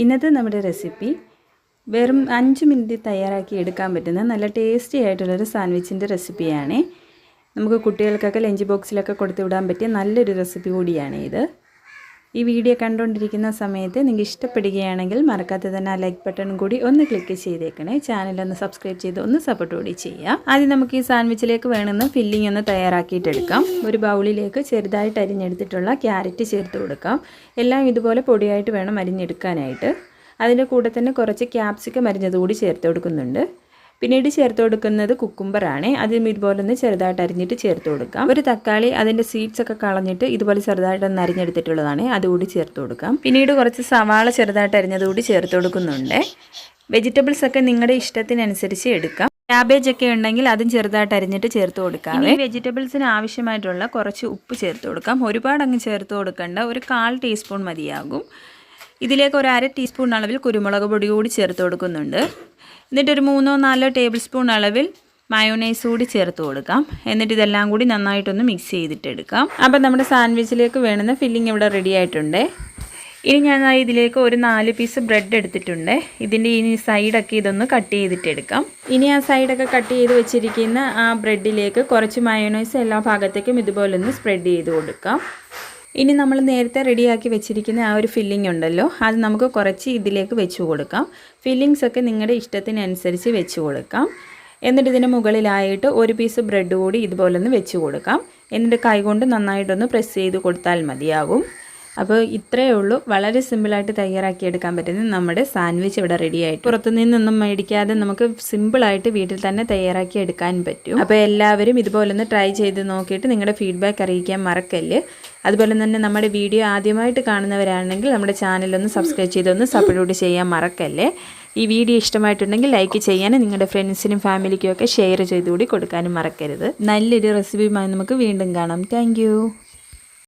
ഇന്നത്തെ നമ്മുടെ റെസിപ്പി വെറും 5 മിനിറ്റ് തയ്യാറാക്കി എടുക്കാൻ പറ്റുന്ന നല്ല ടേസ്റ്റി ആയിട്ടുള്ളൊരു സാൻഡ്വിച്ചിൻ്റെ റെസിപ്പിയാണ്. നമുക്ക് കുട്ടികൾക്കൊക്കെ ലഞ്ച് ബോക്സിലൊക്കെ കൊടുത്തു വിടാൻ പറ്റിയ നല്ലൊരു റെസിപ്പി കൂടിയാണ് ഇത്. ഈ വീഡിയോ കണ്ടുകൊണ്ടിരിക്കുന്ന സമയത്ത് നിങ്ങൾക്ക് ഇഷ്ടപ്പെടുകയാണെങ്കിൽ മറക്കാതെ തന്നെ ആ ലൈക്ക് ബട്ടൺ കൂടി ഒന്ന് ക്ലിക്ക് ചെയ്തേക്കണേ. ചാനലൊന്ന് സബ്സ്ക്രൈബ് ചെയ്ത് ഒന്ന് സപ്പോർട്ട് കൂടി ചെയ്യാം. ആദ്യം നമുക്ക് ഈ സാൻഡ്വിച്ചിലേക്ക് വേണമെന്ന് ഫില്ലിംഗ് ഒന്ന് തയ്യാറാക്കിയിട്ടെടുക്കാം. ഒരു ബൗളിലേക്ക് ചെറുതായിട്ട് അരിഞ്ഞെടുത്തിട്ടുള്ള ക്യാരറ്റ് ചേർത്ത് കൊടുക്കാം. എല്ലാം ഇതുപോലെ പൊടിയായിട്ട് വേണം അരിഞ്ഞെടുക്കാനായിട്ട്. അതിൻ്റെ കൂടെ തന്നെ കുറച്ച് ക്യാപ്സിക്കം അരിഞ്ഞത് കൂടി ചേർത്ത് കൊടുക്കുന്നുണ്ട്. പിന്നീട് ചേർത്ത് കൊടുക്കുന്നത് കുക്കുംബറാണ്. അതും ഇതുപോലെ ഒന്ന് ചെറുതായിട്ട് അരിഞ്ഞിട്ട് ചേർത്ത് കൊടുക്കാം. ഒരു തക്കാളി അതിൻ്റെ സീഡ്സ് ഒക്കെ കളഞ്ഞിട്ട് ഇതുപോലെ ചെറുതായിട്ടൊന്ന് അരിഞ്ഞെടുത്തിട്ടുള്ളതാണ്, അതുകൂടി ചേർത്ത് കൊടുക്കാം. പിന്നീട് കുറച്ച് സവാള ചെറുതായിട്ട് അരിഞ്ഞത് കൂടി ചേർത്ത് കൊടുക്കുന്നുണ്ട്. വെജിറ്റബിൾസ് ഒക്കെ നിങ്ങളുടെ ഇഷ്ടത്തിനനുസരിച്ച് എടുക്കാം. ക്യാബേജ് ഒക്കെ ഉണ്ടെങ്കിൽ അതും ചെറുതായിട്ട് അരിഞ്ഞിട്ട് ചേർത്ത് കൊടുക്കാം. ഈ വെജിറ്റബിൾസിന് ആവശ്യമായിട്ടുള്ള കുറച്ച് ഉപ്പ് ചേർത്ത് കൊടുക്കാം. ഒരുപാട് അങ്ങ് ചേർത്ത് കൊടുക്കേണ്ട, ഒരു 1/4 ടീസ്പൂൺ മതിയാകും. ഇതിലേക്ക് ഒരു 1/2 ടീസ്പൂൺ അളവിൽ കുരുമുളക് പൊടി കൂടി ചേർത്ത് കൊടുക്കുന്നുണ്ട്. എന്നിട്ടൊരു 3-4 ടേബിൾ സ്പൂൺ അളവിൽ മയോണൈസ് കൂടി ചേർത്ത് കൊടുക്കാം. എന്നിട്ട് ഇതെല്ലാം കൂടി നന്നായിട്ടൊന്ന് മിക്സ് ചെയ്തിട്ടെടുക്കാം. അപ്പം നമ്മുടെ സാൻഡ്വിച്ചിലേക്ക് വേണ്ടുന്ന ഫില്ലിംഗ് ഇവിടെ റെഡി ആയിട്ടുണ്ട്. ഇനി ഞാൻ ഇതിലേക്ക് ഒരു 4 പീസ് ബ്രെഡ് എടുത്തിട്ടുണ്ട്. ഇതിൻ്റെ ഇനി സൈഡൊക്കെ ഇതൊന്ന് കട്ട് ചെയ്തിട്ടെടുക്കാം. ഇനി ആ സൈഡൊക്കെ കട്ട് ചെയ്ത് വെച്ചിരിക്കുന്ന ആ ബ്രെഡിലേക്ക് കുറച്ച് മയോണൈസ് എല്ലാ ഭാഗത്തേക്കും ഇതുപോലെ ഒന്ന് സ്പ്രെഡ് ചെയ്ത് കൊടുക്കാം. ഇനി നമ്മൾ നേരത്തെ റെഡിയാക്കി വെച്ചിരിക്കുന്ന ആ ഒരു ഫില്ലിംഗ് ഉണ്ടല്ലോ, അത് നമുക്ക് കുറച്ച് ഇതിലേക്ക് വെച്ച് കൊടുക്കാം. ഫില്ലിങ്സ് ഒക്കെ നിങ്ങളുടെ ഇഷ്ടത്തിനനുസരിച്ച് വെച്ച് കൊടുക്കാം. എന്നിട്ട് ഇതിന് മുകളിലായിട്ട് ഒരു പീസ് ബ്രെഡ് കൂടി ഇതുപോലെ ഒന്ന് വെച്ച് കൊടുക്കാം. എന്നിട്ട് കൈകൊണ്ട് നന്നായിട്ടൊന്ന് പ്രസ് ചെയ്ത് കൊടുത്താൽ മതിയാകും. അപ്പോൾ ഇത്രയേ ഉള്ളൂ. വളരെ സിമ്പിളായിട്ട് തയ്യാറാക്കിയെടുക്കാൻ പറ്റുന്ന നമ്മുടെ സാൻഡ്വിച്ച് ഇവിടെ റെഡിയായിട്ട്. പുറത്തുനിന്നൊന്നും മേടിക്കാതെ നമുക്ക് സിമ്പിളായിട്ട് വീട്ടിൽ തന്നെ തയ്യാറാക്കി എടുക്കാൻ പറ്റും. അപ്പോൾ എല്ലാവരും ഇതുപോലൊന്ന് ട്രൈ ചെയ്ത് നോക്കിയിട്ട് നിങ്ങളുടെ ഫീഡ്ബാക്ക് അറിയിക്കാൻ മറക്കല്ല്. അതുപോലെ തന്നെ നമ്മുടെ വീഡിയോ ആദ്യമായിട്ട് കാണുന്നവരാണെങ്കിൽ നമ്മുടെ ചാനലൊന്ന് സബ്സ്ക്രൈബ് ചെയ്തൊന്ന് സപ്പോർട്ട് ചെയ്യാൻ മറക്കല്ലേ. ഈ വീഡിയോ ഇഷ്ടമായിട്ടുണ്ടെങ്കിൽ ലൈക്ക് ചെയ്യാനും നിങ്ങളുടെ ഫ്രണ്ട്സിനും ഫാമിലിക്കും ഒക്കെ ഷെയർ ചെയ്തുകൂടി കൊടുക്കാനും മറക്കരുത്. നല്ലൊരു റെസിപ്പിയുമായി നമുക്ക് വീണ്ടും കാണാം. താങ്ക്